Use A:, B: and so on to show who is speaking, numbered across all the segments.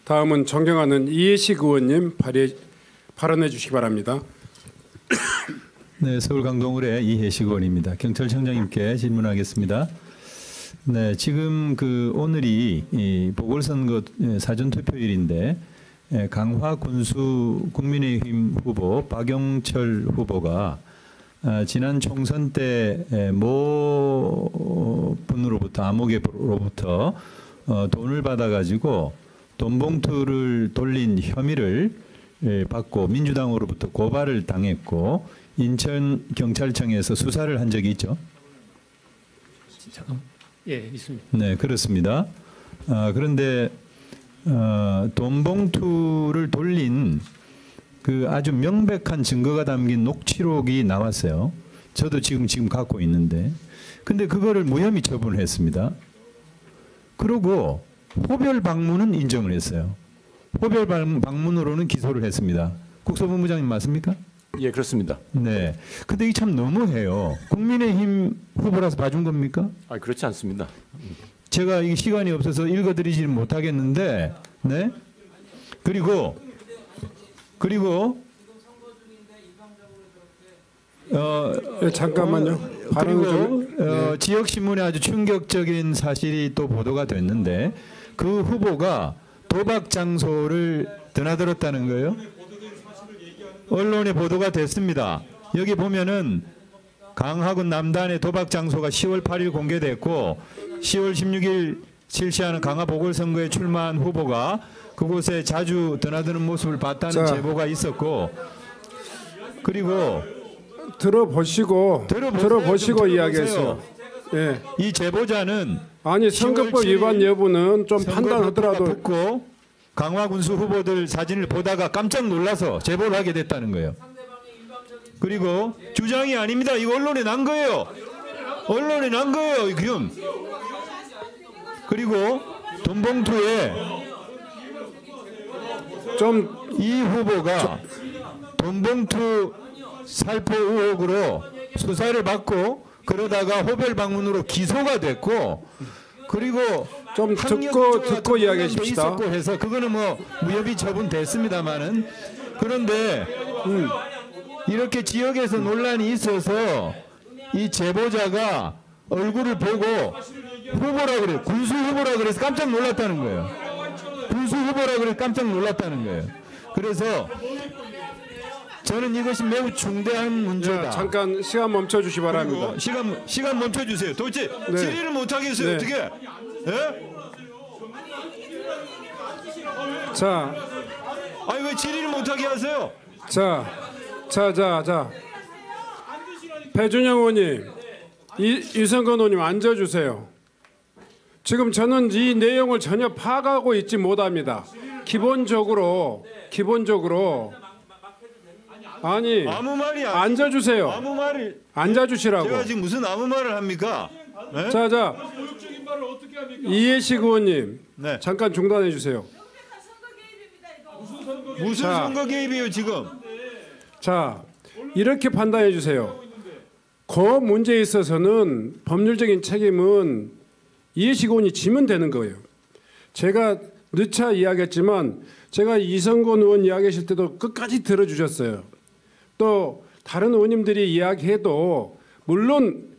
A: 다음은 존경하는 이해식 의원님 발언해 주시기 바랍니다.
B: 네, 서울 강동을의 이해식 의원입니다. 경찰청장님께 질문하겠습니다. 네, 지금 오늘이 이 보궐선거 사전 투표일인데 강화 군수 국민의힘 후보 박영철 후보가 지난 총선 때 모 분으로부터 암흑에로부터 돈을 받아가지고 돈 봉투를 돌린 혐의를 받고 민주당으로부터 고발을 당했고 인천 경찰청에서 수사를 한 적이 있죠.
C: 예, 있습니다.
B: 네, 그렇습니다. 그런데 돈 봉투를 돌린 그 아주 명백한 증거가 담긴 녹취록이 나왔어요. 저도 지금 갖고 있는데, 근데 그거를 무혐의 처분을 했습니다. 그리고 호별 방문은 인정을 했어요. 호별 방문으로는 기소를 했습니다. 국토본부장님 맞습니까?
D: 예, 그렇습니다.
B: 네. 근데 이게 참 너무해요. 국민의힘 후보라서 봐준 겁니까?
D: 아, 그렇지 않습니다.
B: 제가 이 시간이 없어서 읽어드리지는 못하겠는데, 네. 그리고
A: 잠깐만요.
B: 그리고 지역 신문에 아주 충격적인 사실이 또 보도가 됐는데 그 후보가 도박 장소를 드나들었다는 거예요. 언론에 보도가 됐습니다. 여기 보면은 강화군 남단의 도박 장소가 10월 8일 공개됐고 10월 16일 실시하는 강화 보궐선거에 출마한 후보가 그곳에 자주 드나드는 모습을 봤다는 제보가 있었고, 그리고
A: 들어보시고 이야기했어요. 예.
B: 이 제보자는
A: 아니 선거법 위반 여부는 좀 판단하더라도
B: 붙고 강화 군수 후보들 사진을 보다가 깜짝 놀라서 제보를 하게 됐다는 거예요. 그리고 주장이 아닙니다. 이거 언론에 난 거예요. 언론에 난 거예요. 지금. 그리고 돈 봉투에 좀 이 후보가 돈 봉투 살포 의혹으로 수사를 받고 그러다가 호별 방문으로 기소가 됐고, 그리고
A: 좀 듣고 이야기해 주십시다.
B: 해서 그거는 뭐 무혐의 처분 됐습니다만은, 그런데 이렇게 지역에서 논란이 있어서 이 제보자가 얼굴을 보고 후보라 그래, 군수 후보라 그래서 깜짝 놀랐다는 거예요. 군수 후보라 그래 깜짝 놀랐다는 거예요. 그래서 저는 이것이 매우 중대한 문제다.
A: 잠깐 시간 멈춰 주시 바랍니다.
B: 시간 멈춰 주세요. 도대체
A: 네.
B: 질의를 못 하겠어요.
A: 네.
B: 어떻게? 예?
A: 자,
B: 아니 왜 질의를 못 하게 하세요?
A: 자, 배준영 의원님, 유성건 의원님 앉아주세요. 지금 저는 이 내용을 전혀 파악하고 있지 못합니다. 기본적으로 아니
B: 아무 말이
A: 앉아주세요.
B: 아무 말이
A: 앉아주시라고.
B: 제가 지금 무슨 아무 말을 합니까? 네?
A: 자, 이해식 의원님,
B: 네.
A: 잠깐 중단해 주세요.
B: 무슨 선거 개입이에요 지금?
A: 자, 이렇게 판단해 주세요. 그 문제에 있어서는 법률적인 책임은 이해식 의원이 지면 되는 거예요. 제가 누차 이야기했지만 제가 이성건 의원 이야기하실 때도 끝까지 들어주셨어요. 또 다른 의원님들이 이야기해도 물론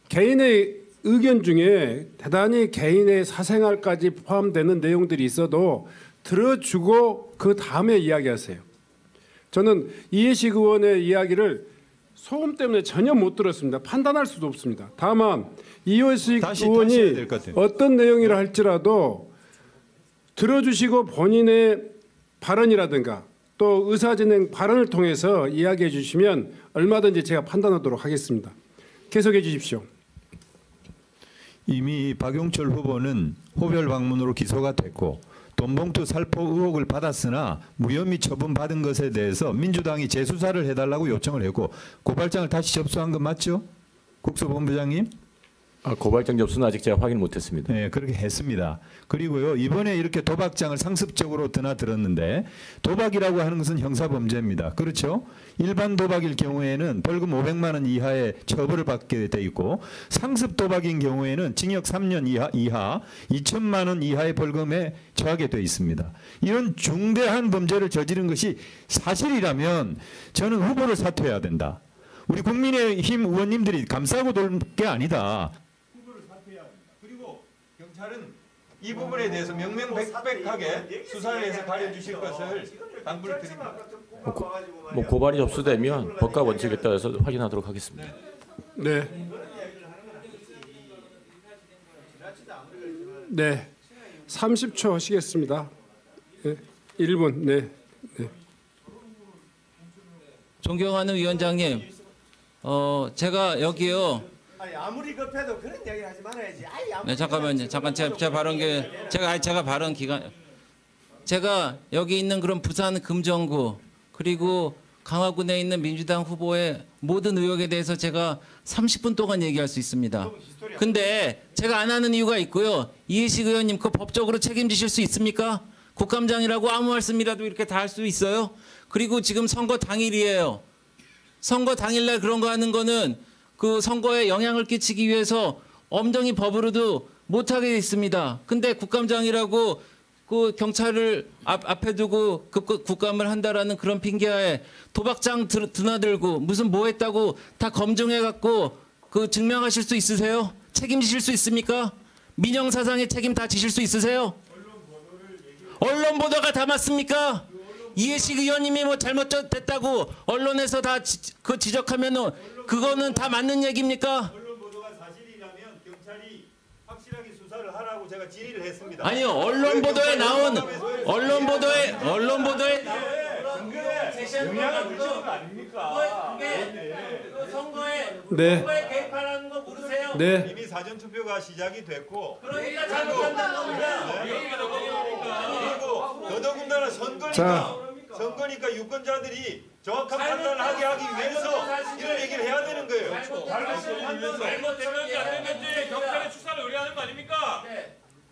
A: 개인의 의견 중에 대단히 개인의 사생활까지 포함되는 내용들이 있어도 들어주고 그 다음에 이야기하세요. 저는 이해식 의원의 이야기를 소음 때문에 전혀 못 들었습니다. 판단할 수도 없습니다. 다만 이해식 의원이 어떤 내용이라 할지라도 들어주시고 본인의 발언이라든가 또 의사진행 발언을 통해서 이야기해 주시면 얼마든지 제가 판단하도록 하겠습니다. 계속해 주십시오.
B: 이미 박용철 후보는 호별 방문으로 기소가 됐고 돈봉투 살포 의혹을 받았으나 무혐의 처분받은 것에 대해서 민주당이 재수사를 해달라고 요청을 했고 고발장을 다시 접수한 건 맞죠? 국수본부장님?
D: 고발장 접수는 아직 제가 확인 못했습니다.
B: 네, 그렇게 했습니다. 그리고요, 이번에 이렇게 도박장을 상습적으로 드나들었는데 도박이라고 하는 것은 형사범죄입니다. 그렇죠? 일반 도박일 경우에는 벌금 500만 원 이하의 처벌을 받게 돼 있고 상습 도박인 경우에는 징역 3년 이하 2천만 원 이하의 벌금에 처하게 돼 있습니다. 이런 중대한 범죄를 저지른 것이 사실이라면 저는 후보를 사퇴해야 된다. 우리 국민의힘 의원님들이 감싸고 돌 게 아니다. 후보를 사퇴해야 합니다. 그리고 경찰은 이 부분에 대해서 명명백백하게 수사를 해서 가려주실 것을 당부를 드립니다.
D: 고발이 접수되면 법과 원칙에 따라서 확인하도록 하겠습니다.
A: 네. 네. 30초 하시겠습니다. 네. 1분. 네. 네.
C: 존경하는 위원장님, 제가 여기요.
E: 아니 아무리 급해도 그런 이야기를 하지 말아야지.
C: 네, 잠깐만요. 잠깐 제 발언 제가 발언 기간 제가 여기 있는 그런 부산 금정구 그리고 강화군에 있는 민주당 후보의 모든 의혹에 대해서 제가 30분 동안 얘기할 수 있습니다. 근데 제가 안 하는 이유가 있고요. 이해식 의원님 그 법적으로 책임지실 수 있습니까? 국감장이라고 아무 말씀이라도 이렇게 다 할 수 있어요? 그리고 지금 선거 당일이에요. 선거 당일날 그런 거 하는 거는 그 선거에 영향을 끼치기 위해서 엄정히 법으로도 못하게 있습니다. 근데 국감장이라고 그 경찰을 앞에 두고 국감을 한다라는 그런 핑계하에 도박장 드나들고 무슨 뭐 했다고 다 검증해갖고 그 증명하실 수 있으세요? 책임지실 수 있습니까? 민영사상의 책임 다 지실 수 있으세요? 언론 보도가 다 맞습니까? 이해식 의원님이 뭐 잘못됐다고 언론에서 다 지적하면은 그거는 다 맞는 얘기입니까?
B: 언론 보도가 사실이라면 경찰이 확실하게 수사를 하라고 제가 질의를 했습니다.
C: 아니요, 언론 보도에 나온 언론 보도에
B: 영향을 미치는 거 아닙니까?
C: 선거에
A: 네.
C: 개입하라는 거 모르세요?
A: 네.
B: 이미 사전 투표가 시작이 됐고
C: 그러니까 잘못한다는 겁니다.
B: 그리고 더더군다나 선거니까 유권자들이 정확한 판단을 하기 위해서 이런 얘기를 해야 되는 거예요.
F: 잘못되면 안 되겠지. 경찰에 수사를 의뢰하는 거 아닙니까?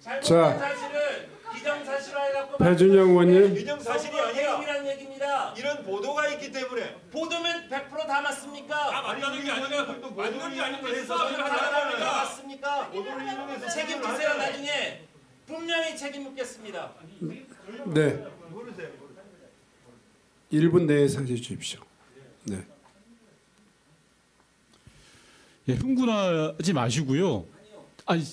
C: 잘못된 사실을 기정사실화해갖고
A: 배준영 의원님.
B: 기정사실이 아니라
C: 이란 얘기입니다.
B: 이런 보도가 있기 때문에
C: 보도면 100% 다 맞습니까?
F: 다 맞다는 게 아니라 맞는 게 아니고
B: 해서
F: 수사를 하는
C: 다
F: 겁니까?
C: 맞습니까?
B: 보도를 이용해서
C: 책임지세요. 나중에 분명히 책임 묻겠습니다.
A: 네. 1분 내에서 해 주십시오. 네.
G: 예, 흥분하지 마시고요. 아니,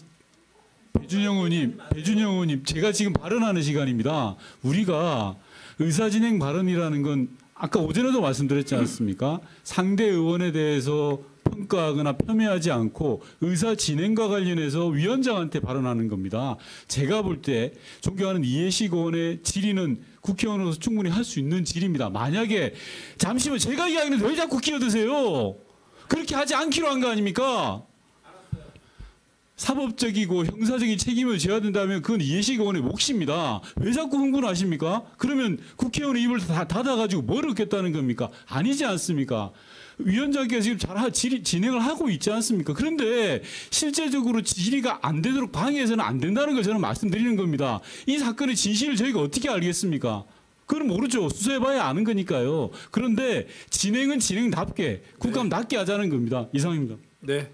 G: 배준영 의원님, 제가 지금 발언하는 시간입니다. 우리가 의사진행 발언이라는 건 아까 오전에도 말씀드렸지 않습니까? 상대 의원에 대해서 평가하거나 폄훼하지 않고 의사 진행과 관련해서 위원장한테 발언하는 겁니다. 제가 볼 때 존경하는 이해식 의원의 질의는 국회의원으로서 충분히 할 수 있는 질의입니다. 만약에 잠시만 제가 이야기하는데 왜 자꾸 끼어드세요? 그렇게 하지 않기로 한 거 아닙니까? 사법적이고 형사적인 책임을 져야 된다면 그건 이해식 의원의 몫입니다. 왜 자꾸 흥분하십니까? 그러면 국회의원의 입을 다 닫아가지고 뭘 얻겠다는 겁니까? 아니지 않습니까? 위원장께서 지금 잘 진행을 하고 있지 않습니까? 그런데 실제적으로 질의가 안 되도록 방해해서는 안 된다는 걸 저는 말씀드리는 겁니다. 이 사건의 진실을 저희가 어떻게 알겠습니까? 그건 모르죠. 수사해봐야 아는 거니까요. 그런데 진행은 진행답게 국감답게 하자는 겁니다. 이상입니다.
A: 네.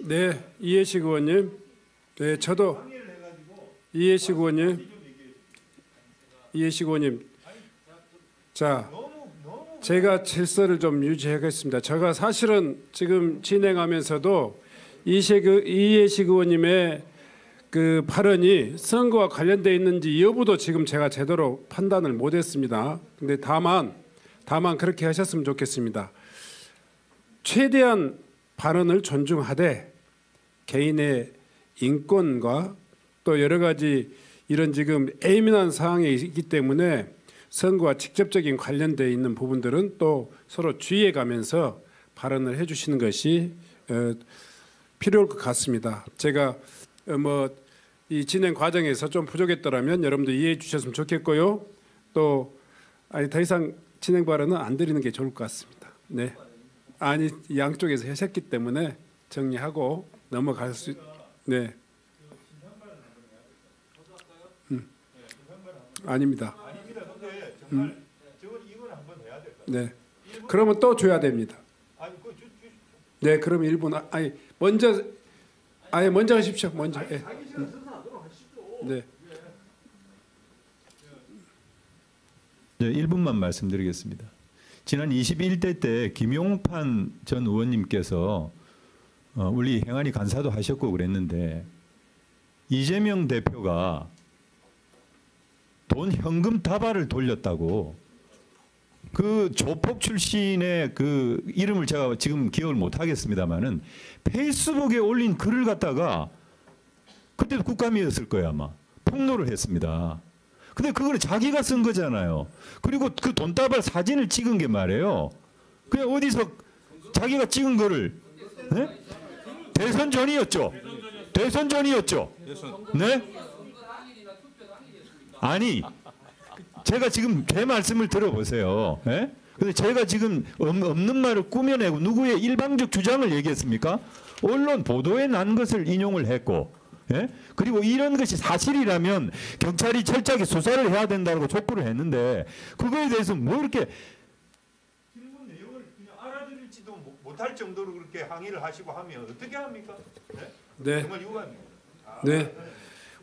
A: 네, 이해식 의원님. 네, 저도 이해식 의원님. 자, 제가 질서를 좀 유지하겠습니다. 제가 사실은 지금 진행하면서도 이해식 의원님의 그 발언이 선거와 관련돼 있는지 여부도 지금 제가 제대로 판단을 못했습니다. 근데 다만 그렇게 하셨으면 좋겠습니다. 최대한 발언을 존중하되 개인의 인권과 또 여러 가지 이런 지금 예민한 상황에 있기 때문에 선거와 직접적인 관련되어 있는 부분들은 또 서로 주의해 가면서 발언을 해주시는 것이 필요할 것 같습니다. 제가 이 진행 과정에서 좀 부족했더라면 여러분들 이해해 주셨으면 좋겠고요. 또 더 이상 진행 발언은 안 드리는 게 좋을 것 같습니다. 네. 아니 양쪽에서 하셨기 때문에 정리하고 넘어갈 수. 네. 아닙니다. 네. 그러면 또 줘야 됩니다. 네, 그럼 1분. 아니 먼저 하십시오. 먼저. 예. 네.
B: 네, 1분만 말씀드리겠습니다. 지난 21대 때 김용판 전 의원님께서 우리 행안위 간사도 하셨고 그랬는데 이재명 대표가 돈 현금 다발을 돌렸다고 그 조폭 출신의 그 이름을 제가 지금 기억을 못 하겠습니다만은 페이스북에 올린 글을 갖다가 그때도 국감이었을 거예요 아마 폭로를 했습니다. 근데 그거는 자기가 쓴 거잖아요. 그리고 그 돈다발 사진을 찍은 게 말이에요. 그냥 어디서 자기가 찍은 거를 네? 대선 전이었죠. 대선 전이었죠. 네? 아니 제가 지금 제 말씀을 들어보세요. 예? 근데 제가 지금 없는 말을 꾸며내고 누구의 일방적 주장을 얘기했습니까? 언론 보도에 난 것을 인용을 했고 예? 그리고 이런 것이 사실이라면 경찰이 철저하게 수사를 해야 된다고 촉구를 했는데 그거에 대해서 뭐 이렇게
H: 질문 내용을 그냥 알아들을지도 못할 정도로 그렇게 항의를 하시고 하면 어떻게 합니까? 네?
A: 네.
H: 정말 유감입니다.
A: 네.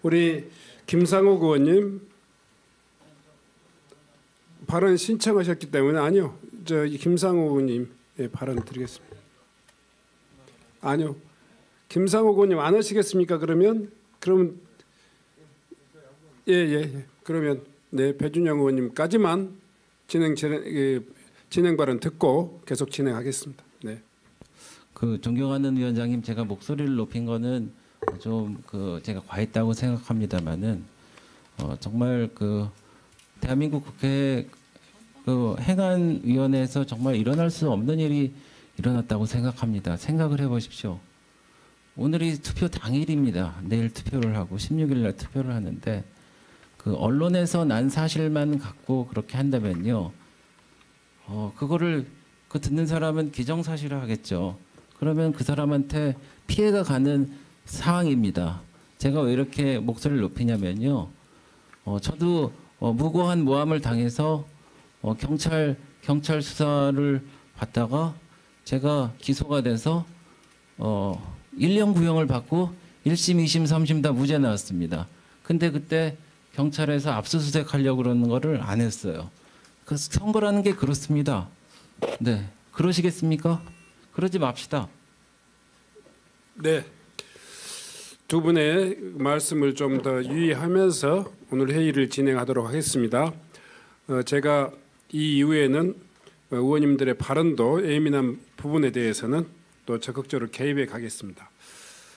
A: 우리 김상욱 의원님 발언 신청하셨기 때문에 아니요. 저 김상욱 의원님 발언 드리겠습니다. 아니요. 김상욱 의원님 안 하시겠습니까? 그러면 예. 그러면 네 배준영 의원님까지만 진행 발언 듣고 계속 진행하겠습니다. 네.
C: 그 존경하는 위원장님, 제가 목소리를 높인 거는 좀 그 제가 과했다고 생각합니다만은 정말 그 대한민국 국회 그 행안위원회에서 정말 일어날 수 없는 일이 일어났다고 생각합니다. 생각을 해보십시오. 오늘이 투표 당일입니다. 내일 투표를 하고 16일 날 투표를 하는데 그 언론에서 난 사실만 갖고 그렇게 한다면요. 그거를 그 듣는 사람은 기정사실화 하겠죠. 그러면 그 사람한테 피해가 가는 상황입니다. 제가 왜 이렇게 목소리를 높이냐면요. 저도 무고한 모함을 당해서 경찰 수사를 받다가 제가 기소가 돼서 1년 구형을 받고 1심, 2심, 3심 다 무죄 나왔습니다. 근데 그때 경찰에서 압수수색 하려고 그러는 거를 안 했어요. 그 선거라는 게 그렇습니다. 네. 그러시겠습니까? 그러지 맙시다.
A: 네. 두 분의 말씀을 좀 더 유의하면서 오늘 회의를 진행하도록 하겠습니다. 제가 이 이후에는 의원님들의 발언도 예민한 부분에 대해서는 또 적극적으로 개입해 가겠습니다.